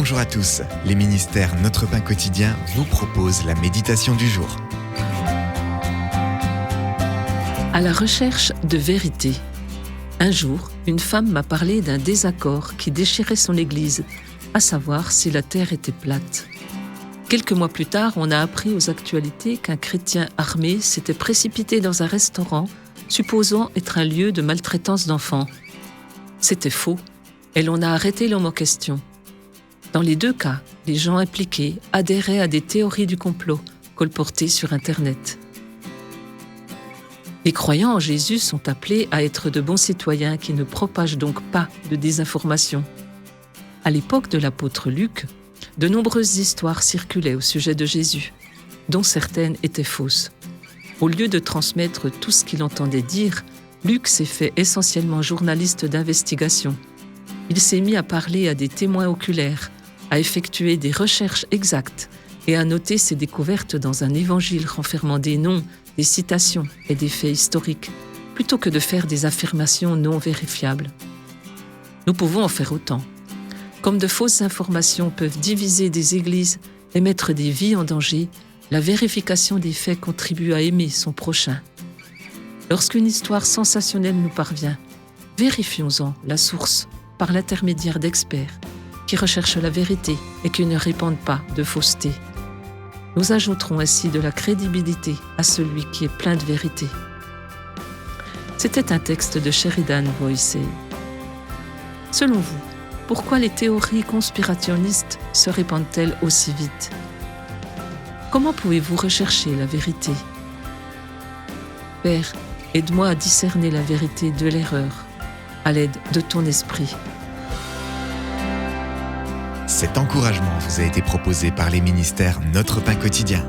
Bonjour à tous, les ministères Notre Pain Quotidien vous proposent la méditation du jour. À la recherche de vérité. Un jour, une femme m'a parlé d'un désaccord qui déchirait son église, à savoir si la terre était plate. Quelques mois plus tard, on a appris aux actualités qu'un chrétien armé s'était précipité dans un restaurant, supposant être un lieu de maltraitance d'enfants. C'était faux, et l'on a arrêté l'homme en question. Dans les deux cas, les gens impliqués adhéraient à des théories du complot colportées sur Internet. Les croyants en Jésus sont appelés à être de bons citoyens qui ne propagent donc pas de désinformation. À l'époque de l'apôtre Luc, de nombreuses histoires circulaient au sujet de Jésus, dont certaines étaient fausses. Au lieu de transmettre tout ce qu'il entendait dire, Luc s'est fait essentiellement journaliste d'investigation. Il s'est mis à parler à des témoins oculaires, à effectuer des recherches exactes et à noter ses découvertes dans un évangile renfermant des noms, des citations et des faits historiques, plutôt que de faire des affirmations non vérifiables. Nous pouvons en faire autant. Comme de fausses informations peuvent diviser des églises et mettre des vies en danger, la vérification des faits contribue à aimer son prochain. Lorsqu'une histoire sensationnelle nous parvient, vérifions-en la source par l'intermédiaire d'experts qui recherchent la vérité et qui ne répandent pas de fausseté. Nous ajouterons ainsi de la crédibilité à celui qui est plein de vérité. C'était un texte de Sheridan Voysey. Selon vous, pourquoi les théories conspirationnistes se répandent-elles aussi vite? Comment pouvez-vous rechercher la vérité? Père, aide-moi à discerner la vérité de l'erreur, à l'aide de ton esprit. Cet encouragement vous a été proposé par les ministères Notre Pain Quotidien.